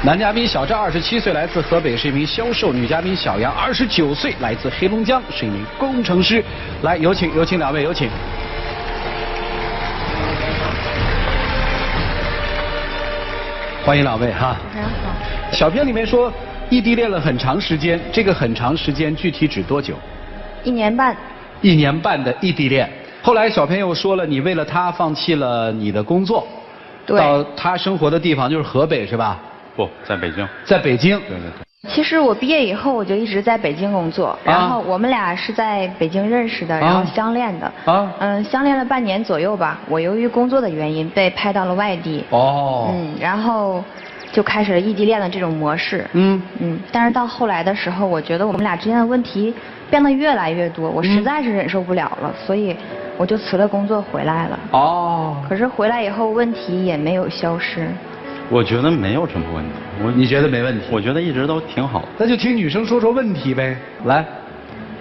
男嘉宾小赵27岁，来自河北，是一名销售；女嘉宾小杨29岁，来自黑龙江，是一名工程师。来，有请两位，有请。欢迎两位哈。主持人好。小片里面说异地恋了很长时间，这个很长时间具体指多久？1年半。1年半的异地恋，后来小片又说了，你为了他放弃了你的工作，对，到他生活的地方就是河北是吧？不在北京。在北京。对对对。其实我毕业以后我就一直在北京工作，然后我们俩是在北京认识的，然后相恋的。相恋了半年左右吧。我由于工作的原因被派到了外地。然后就开始了异地恋的这种模式。但是到后来的时候，我觉得我们俩之间的问题变得越来越多，我实在是忍受不了了，所以我就辞了工作回来了。可是回来以后问题也没有消失。我觉得没有什么问题。你觉得没问题？我觉得一直都挺好的。那就听女生说说问题呗。来，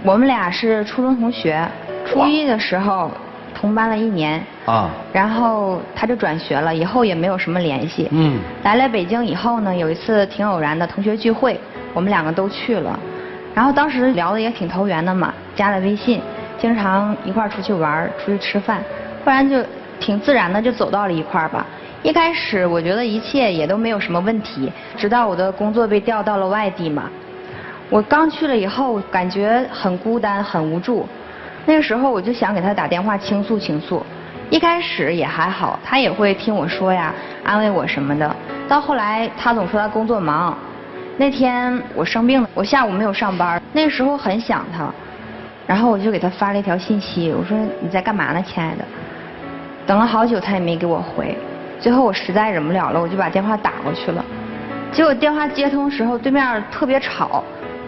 我们俩是初中同学，初一的时候同班了1年。然后他就转学了，以后也没有什么联系。来了北京以后呢，有一次挺偶然的同学聚会，我们2个都去了。然后当时聊的也挺投缘的嘛，加了微信，经常一块儿出去玩，出去吃饭，不然就挺自然的就走到了一块儿吧。一开始我觉得一切也都没有什么问题，直到我的工作被调到了外地嘛。我刚去了以后，感觉很孤单，很无助。那个时候我就想给他打电话倾诉倾诉。一开始也还好，他也会听我说呀，安慰我什么的。到后来他总说他工作忙。那天我生病了，我下午没有上班，那个时候很想他，然后我就给他发了一条信息，我说你在干嘛呢，亲爱的？等了好久他也没给我回。最后我实在忍不了了，我就把电话打过去了。结果电话接通时候，对面特别吵。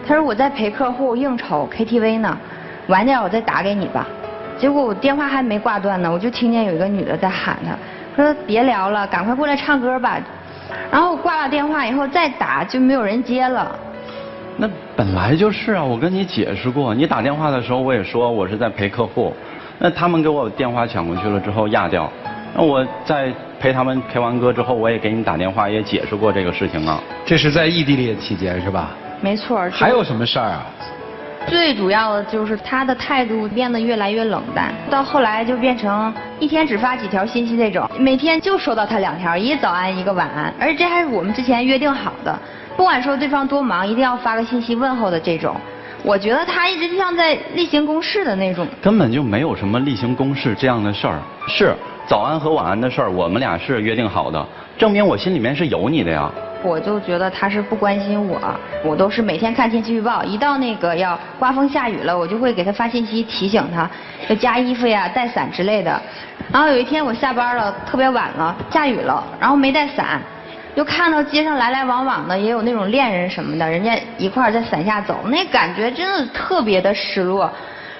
他说我在陪客户应酬 KTV 呢，晚点我再打给你吧。结果我电话还没挂断呢，我就听见有一个女的在喊他，说别聊了，赶快过来唱歌吧。然后我挂了电话以后再打就没有人接了。那本来就是啊，我跟你解释过，你打电话的时候我也说我是在陪客户，那他们给我电话抢过去了之后压掉。那我在陪他们陪完歌之后，我也给你打电话，也解释过这个事情啊。这是在异地恋期间是吧？没错。还有什么事儿啊？最主要的就是他的态度变得越来越冷淡，到后来就变成一天只发几条信息那种，每天就收到他2条，一个早安一个晚安，而且这还是我们之前约定好的，不管说对方多忙，一定要发个信息问候的这种。我觉得他一直就像在例行公事的那种。根本就没有什么例行公事这样的事儿。是早安和晚安的事儿，我们俩是约定好的，证明我心里面是有你的呀。我就觉得他是不关心我，我都是每天看天气预报，一到那个要刮风下雨了，我就会给他发信息提醒他要加衣服呀、带伞之类的。然后有一天我下班了，特别晚了，下雨了，然后没带伞，就看到街上来来往往的也有那种恋人什么的，人家一块儿在伞下走，那感觉真的特别的失落。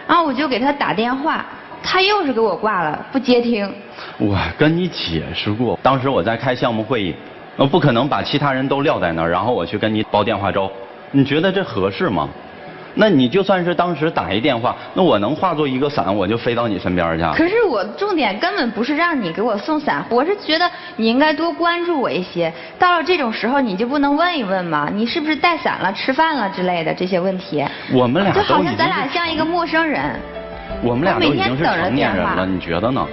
然后我就给他打电话，他又是给我挂了，不接听。我跟你解释过，当时我在开项目会议，不可能把其他人都撂在那儿，然后我去跟你煲电话粥，你觉得这合适吗？那你就算是当时打一电话，那我能化作一个伞，我就飞到你身边去。可是我重点根本不是让你给我送伞，我是觉得你应该多关注我一些。到了这种时候，你就不能问一问吗？你是不是带伞了、吃饭了之类的这些问题？我们俩就好像咱俩像一个陌生人。我们俩都已经是成年人了，你觉得呢？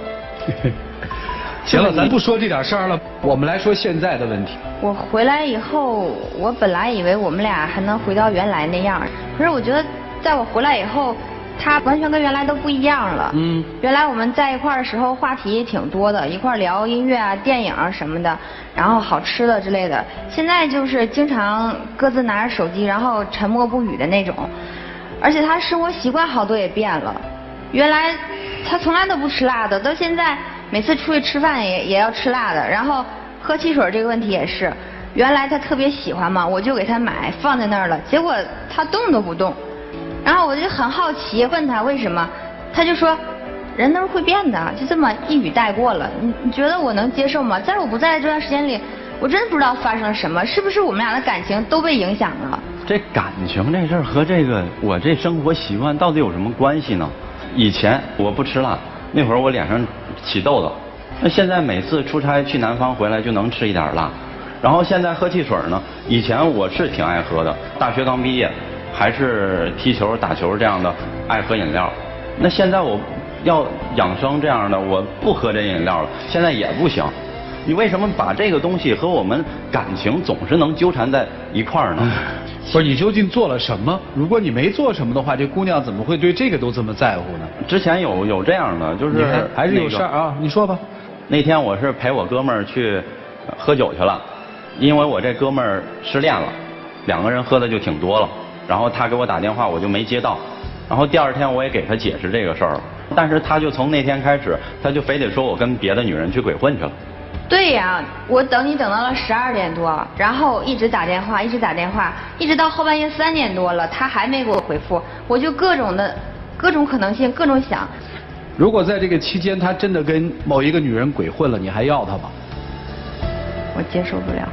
行了，咱不说这点事儿了，我们来说现在的问题。我回来以后，我本来以为我们俩还能回到原来那样，可是我觉得在我回来以后，他完全跟原来都不一样了。原来我们在一块儿的时候话题也挺多的，一块儿聊音乐啊、电影啊什么的，然后好吃的之类的。现在就是经常各自拿着手机，然后沉默不语的那种。而且他生活习惯好多也变了，原来他从来都不吃辣的，到现在每次出去吃饭也要吃辣的。然后喝汽水这个问题也是，原来他特别喜欢嘛，我就给他买放在那儿了，结果他动都不动。然后我就很好奇问他为什么，他就说人都是会变的，就这么一语带过了。你觉得我能接受吗？在我不在的这段时间里，我真不知道发生了什么，是不是我们俩的感情都被影响了？这感情这事儿和这个我这生活习惯到底有什么关系呢？以前我不吃辣，那会儿我脸上起痘痘，那现在每次出差去南方回来就能吃一点辣。然后现在喝汽水呢，以前我是挺爱喝的，大学刚毕业，还是踢球打球这样的爱喝饮料。那现在我要养生这样的，我不喝这饮料了，现在也不行。你为什么把这个东西和我们感情总是能纠缠在一块儿呢？不是，你究竟做了什么？如果你没做什么的话，这姑娘怎么会对这个都这么在乎呢？之前有这样的，就是还是有事儿啊？你说吧。那天我是陪我哥们儿去喝酒去了，因为我这哥们儿失恋了，2个人喝的就挺多了，然后他给我打电话，我就没接到，然后第2天我也给他解释这个事儿了，但是他就从那天开始，他就非得说我跟别的女人去鬼混去了。对呀，我等你等到了12点多，然后一直打电话，一直打电话，一直到后半夜3点多了，他还没给我回复，我就各种可能性，各种想。如果在这个期间他真的跟某一个女人鬼混了，你还要他吗？我接受不了。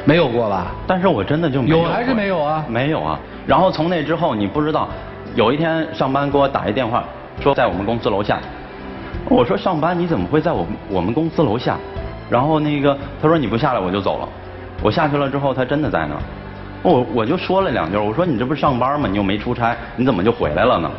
没有过吧？但是我真的就没有。有还是没有啊？没有啊。然后从那之后，你不知道，有一天上班给我打一电话，说在我们公司楼下。我说上班你怎么会在我们公司楼下？然后他说你不下来我就走了。我下去了之后，他真的在那儿。我就说了2句，我说你这不是上班吗？你又没出差，你怎么就回来了呢？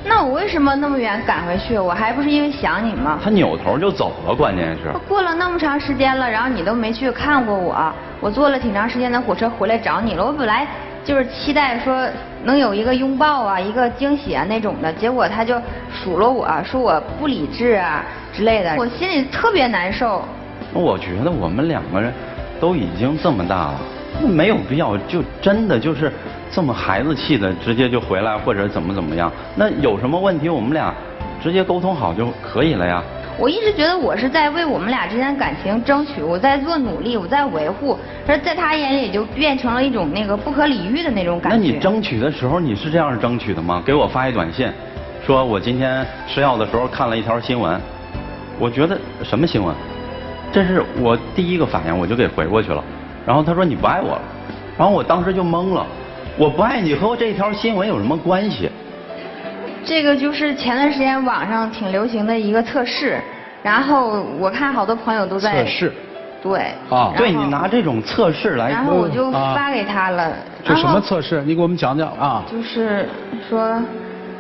那我为什么那么远赶回去？我还不是因为想你吗？他扭头就走了，关键是。过了那么长时间了，然后你都没去看过我，我坐了挺长时间的火车回来找你了。我本来就是期待说能有一个拥抱啊，一个惊喜啊那种的，结果他就数落我说我不理智啊之类的，我心里特别难受。我觉得我们2个人都已经这么大了，没有必要就真的就是这么孩子气的直接就回来或者怎么样。那有什么问题我们俩直接沟通好就可以了呀。我一直觉得我是在为我们俩之间的感情争取，我在做努力，我在维护，而在他眼里就变成了一种不可理喻的那种感觉。那你争取的时候你是这样争取的吗？给我发一短信，说我今天吃药的时候看了一条新闻，我觉得什么新闻？这是我第一个反应，我就给回过去了。然后他说你不爱我了，然后我当时就懵了，我不爱你和这条新闻有什么关系？这个就是前段时间网上挺流行的一个测试，然后我看好多朋友都在测试。对。啊。对，你拿这种测试来。然后我就发给他了。这什么测试？你给我们讲讲啊。就是说，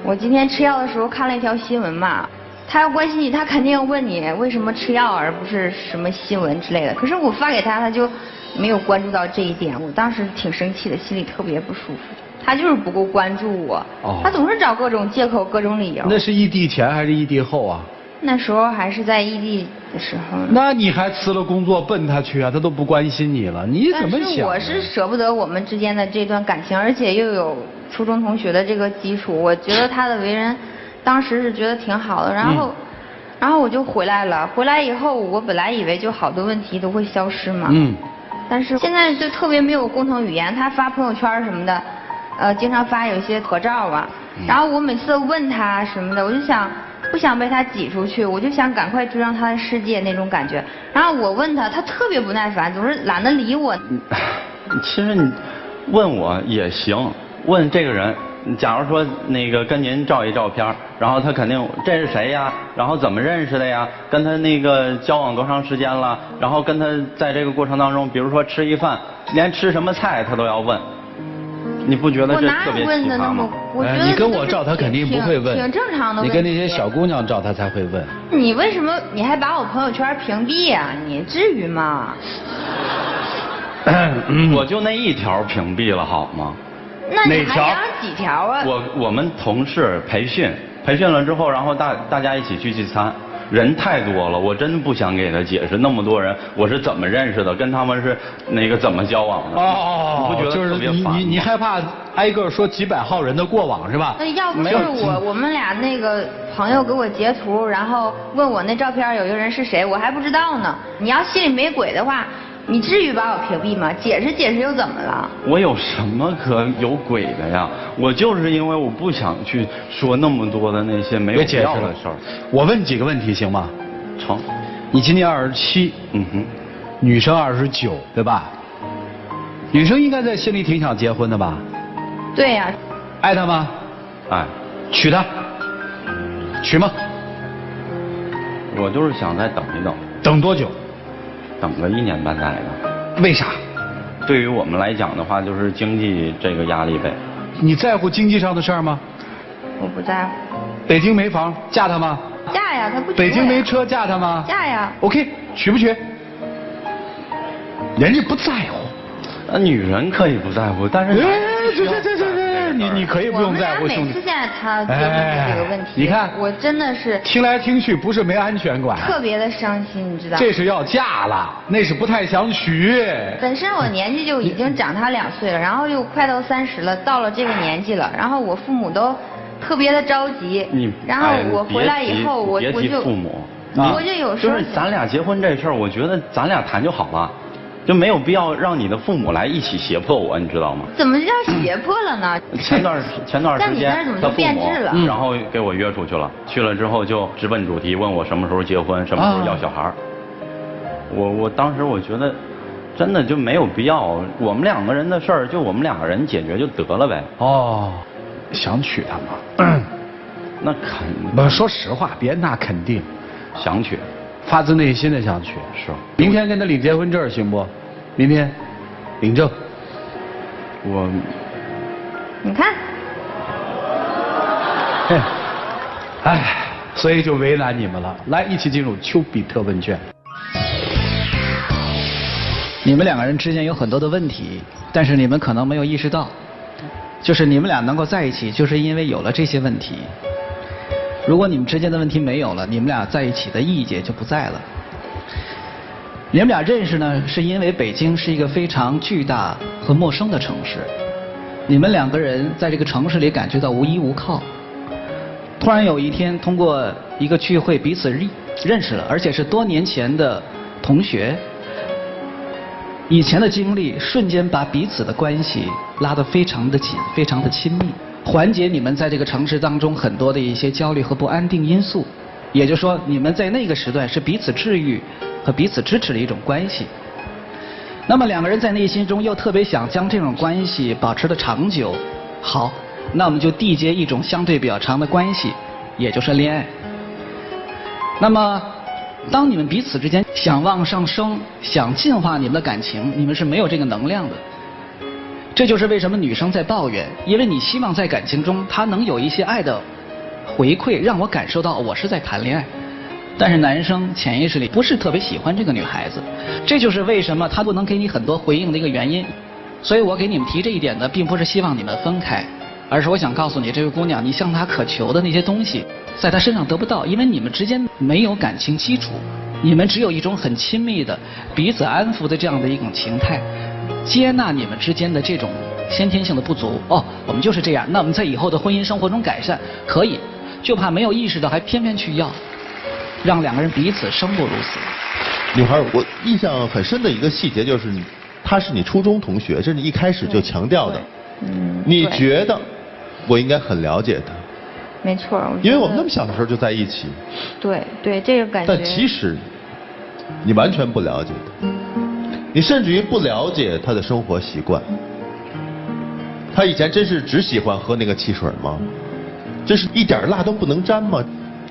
我今天吃药的时候看了一条新闻嘛。他要关心你，他肯定要问你为什么吃药，而不是什么新闻之类的。可是我发给他，他就没有关注到这一点，我当时挺生气的，心里特别不舒服。他就是不够关注我，他总是找各种借口、各种理由。那是异地前还是异地后啊？那时候还是在异地的时候。那你还辞了工作奔他去啊？他都不关心你了，你怎么想？但是我是舍不得我们之间的这段感情，而且又有初中同学的这个基础，我觉得他的为人。当时是觉得挺好的，然后我就回来了。回来以后，我本来以为就好多问题都会消失嘛。但是现在就特别没有共同语言。他发朋友圈什么的，经常发有一些合照啊。然后我每次问他什么的，我就不想被他挤出去，我就想赶快追上他的世界那种感觉。然后我问他，他特别不耐烦，总是懒得理我。其实你问我也行，问这个人。假如说跟您照一照片，然后他肯定这是谁呀？然后怎么认识的呀？跟他交往多长时间了？然后跟他在这个过程当中，比如说吃一饭，连吃什么菜他都要问，你不觉得这特别奇葩吗？你跟我照他肯定不会问，挺正常的。你跟那些小姑娘照他才会问。你为什么你还把我朋友圈屏蔽呀？你至于吗？我就那1条屏蔽了好吗？那你还想几条啊？我们同事培训了之后，然后大家一起去聚餐，人太多了，我真不想给他解释那么多人我是怎么认识的，跟他们是怎么交往的。你不觉得特别烦吗？你害怕挨个说几百号人的过往是吧？那要不是我们俩朋友给我截图，然后问我那照片有一个人是谁，我还不知道呢。你要心里没鬼的话。你至于把我屏蔽吗？解释解释又怎么了？我有什么可有鬼的呀？我就是因为我不想去说那么多的那些没有必要的事儿。我问几个问题行吗？成。你今年27，女生29，对吧？女生应该在心里挺想结婚的吧？对呀。爱他吗？爱。娶她？娶吗？我就是想再等一等。等多久？等个1年半载的。为啥？对于我们来讲的话，就是经济这个压力呗。你在乎经济上的事儿吗？我不在乎。北京没房，嫁他吗？嫁呀，他不娶我呀。北京没车，嫁他吗？嫁呀。OK， 娶不娶？人家不在乎。女人可以不在乎，但是你可以不用在乎兄弟。每次现在他就问这个问题，你看我真的是听来听去不是没安全感，特别的伤心，你知道？这是要嫁了，那是不太想娶。本身我年纪就已经长他2岁了，然后又快到30了，到了这个年纪了，然后我父母都特别的着急。然后我回来以后，我就父母，我就有时候就是咱俩结婚这事儿，我觉得咱俩谈就好了。就没有必要让你的父母来一起胁迫我，你知道吗？怎么叫胁迫了呢？前段时间他父母然后给我约出去了，去了之后就直奔主题，问我什么时候结婚，什么时候要小孩。我当时我觉得真的就没有必要，我们2个人的事儿就我们2个人解决就得了呗。哦，想娶她吗？那肯不，说实话，别那肯定，想娶。发自内心的想娶，是。明天跟他领结婚证行不？明天领证。你看。哎，所以就为难你们了。来，一起进入丘比特问卷。你们2个人之间有很多的问题，但是你们可能没有意识到，就是你们俩能够在一起，就是因为有了这些问题。如果你们之间的问题没有了，你们俩在一起的意义也就不在了。你们俩认识呢，是因为北京是一个非常巨大和陌生的城市。你们2个人在这个城市里感觉到无依无靠。突然有一天，通过一个聚会彼此认识了，而且是多年前的同学。以前的经历瞬间把彼此的关系拉得非常的紧，非常的亲密。缓解你们在这个城市当中很多的一些焦虑和不安定因素，也就是说，你们在那个时段是彼此治愈和彼此支持的一种关系。那么2个人在内心中又特别想将这种关系保持的长久，好，那我们就缔结一种相对比较长的关系，也就是恋爱。那么，当你们彼此之间想往上升，想进化你们的感情，你们是没有这个能量的。这就是为什么女生在抱怨，因为你希望在感情中她能有一些爱的回馈，让我感受到我是在谈恋爱。但是男生潜意识里不是特别喜欢这个女孩子，这就是为什么他不能给你很多回应的一个原因。所以我给你们提这一点呢，并不是希望你们分开，而是我想告诉你，这位姑娘，你向她渴求的那些东西，在她身上得不到，因为你们之间没有感情基础，你们只有一种很亲密的彼此安抚的这样的一种情态。接纳你们之间的这种先天性的不足，我们就是这样，那我们在以后的婚姻生活中改善可以，就怕没有意识到还偏偏去要，让2个人彼此生不如死。女孩，我印象很深的一个细节就是，她是你初中同学，这是你一开始就强调的。你觉得我应该很了解她？没错，因为我们那么小的时候就在一起。对，这个感觉。但其实你完全不了解她。你甚至于不了解他的生活习惯。他以前真是只喜欢喝那个汽水吗？真是一点辣都不能沾吗？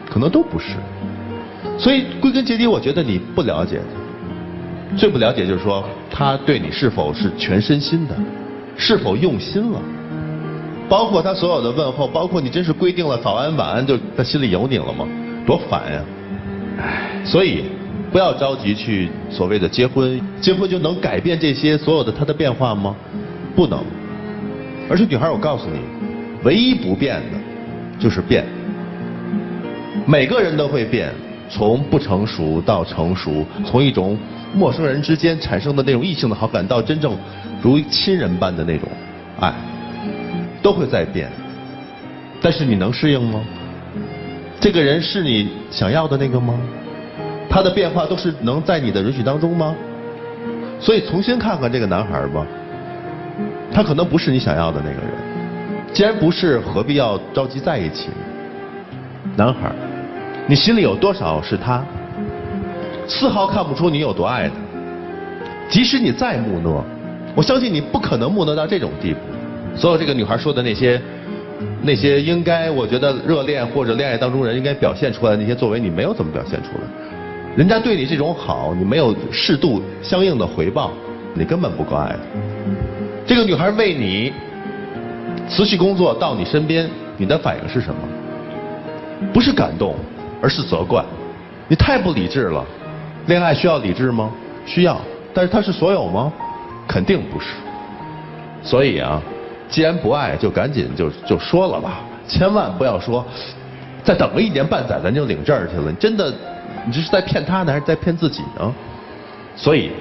可能都不是。所以归根结底，我觉得你不了解他。最不了解就是说，他对你是否是全身心的，是否用心了。包括他所有的问候，包括你真是规定了早安晚安，就他心里有你了吗？多烦呀！所以。不要着急去所谓的结婚，结婚就能改变这些所有的他的变化吗？不能。而且女孩，我告诉你，唯一不变的就是变。每个人都会变，从不成熟到成熟，从一种陌生人之间产生的那种异性的好感，到真正如亲人般的那种爱，都会在变。但是你能适应吗？这个人是你想要的那个吗？他的变化都是能在你的允许当中吗？所以重新看看这个男孩吧，他可能不是你想要的那个人。既然不是，何必要着急在一起？男孩，你心里有多少是他？丝毫看不出你有多爱他。即使你再木讷，我相信你不可能木讷到这种地步。所有这个女孩说的那些应该，我觉得热恋或者恋爱当中人应该表现出来的那些作为，你没有怎么表现出来。人家对你这种好，你没有适度相应的回报，你根本不够爱她。这个女孩为你辞去工作到你身边，你的反应是什么？不是感动，而是责怪。你太不理智了。恋爱需要理智吗？需要。但是它是所有吗？肯定不是。所以啊，既然不爱，就赶紧就说了吧，千万不要说再等个1年半载咱就领证去了。你真的，你这是在骗他呢，还是在骗自己呢？所以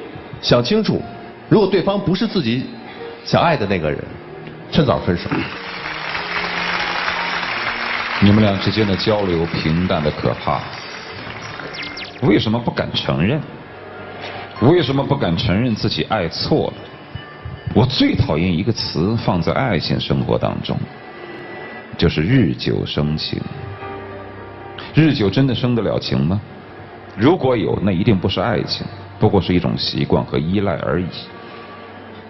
想清楚，如果对方不是自己想爱的那个人，趁早分手。你们俩之间的交流平淡的可怕，为什么不敢承认？为什么不敢承认自己爱错了？我最讨厌一个词放在爱情生活当中，就是日久生情。日久真的生得了情吗？如果有，那一定不是爱情，不过是一种习惯和依赖而已。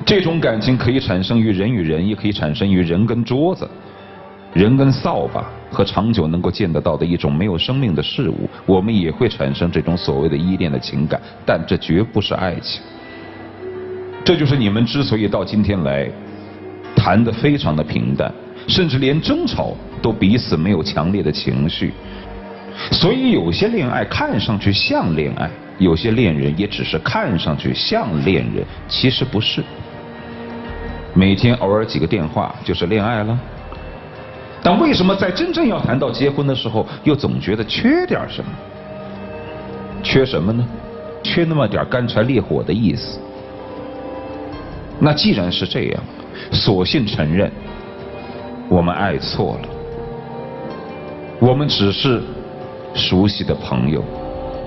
这种感情可以产生于人与人，也可以产生于人跟桌子、人跟扫把和长久能够见得到的一种没有生命的事物。我们也会产生这种所谓的依恋的情感，但这绝不是爱情。这就是你们之所以到今天来谈得非常的平淡，甚至连争吵都彼此没有强烈的情绪。所以有些恋爱看上去像恋爱，有些恋人也只是看上去像恋人，其实不是。每天偶尔几个电话就是恋爱了，但为什么在真正要谈到结婚的时候，又总觉得缺点什么？缺什么呢？缺那么点干柴烈火的意思。那既然是这样，索性承认我们爱错了，我们只是熟悉的朋友，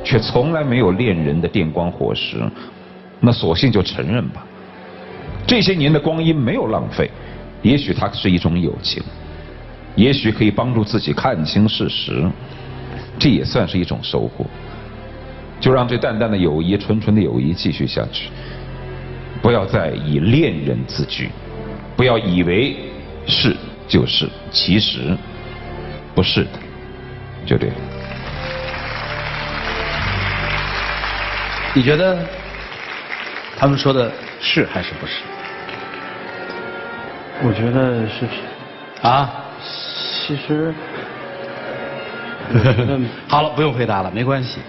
却从来没有恋人的电光火石。那索性就承认吧，这些年的光阴没有浪费，也许它是一种友情，也许可以帮助自己看清事实，这也算是一种收获。就让这淡淡的友谊、纯纯的友谊继续下去，不要再以恋人自居，不要以为是就是，其实不是的，就这样。你觉得他们说的是还是不是？我觉得是啊，其实好了，不用回答了，没关系。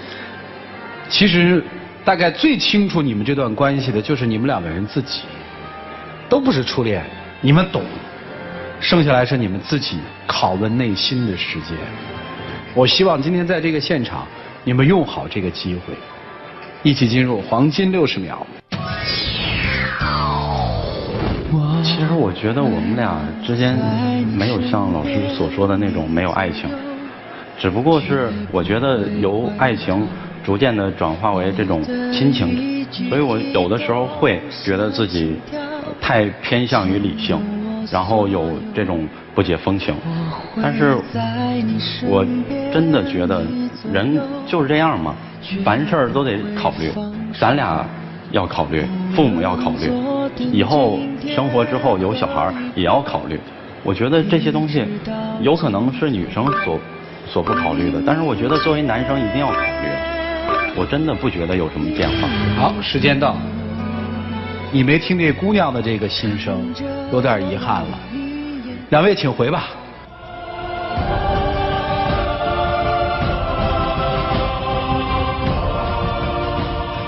其实大概最清楚你们这段关系的就是你们两个人自己，都不是初恋，你们懂。剩下来是你们自己拷问内心的时间。我希望今天在这个现场，你们用好这个机会，一起进入黄金60秒。其实我觉得我们俩之间没有像老师所说的那种没有爱情，只不过是我觉得由爱情逐渐的转化为这种亲情，所以我有的时候会觉得自己太偏向于理性，然后有这种不解风情。但是我真的觉得人就是这样嘛，凡事都得考虑，咱俩要考虑，父母要考虑，以后生活之后有小孩也要考虑。我觉得这些东西有可能是女生所不考虑的，但是我觉得作为男生一定要考虑。我真的不觉得有什么变化。好，时间到。你没听这姑娘的这个心声，有点遗憾了。两位请回吧。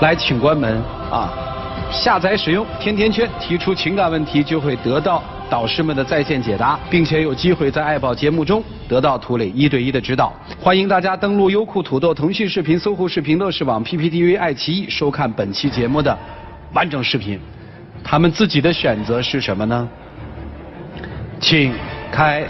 来，请关门啊！下载使用甜甜圈，提出情感问题就会得到导师们的在线解答，并且有机会在爱宝节目中得到涂磊1对1的指导。欢迎大家登录优酷、土豆、腾讯视频、搜狐视频、乐视网、PPTV、爱奇艺收看本期节目的完整视频。他们自己的选择是什么呢？请开。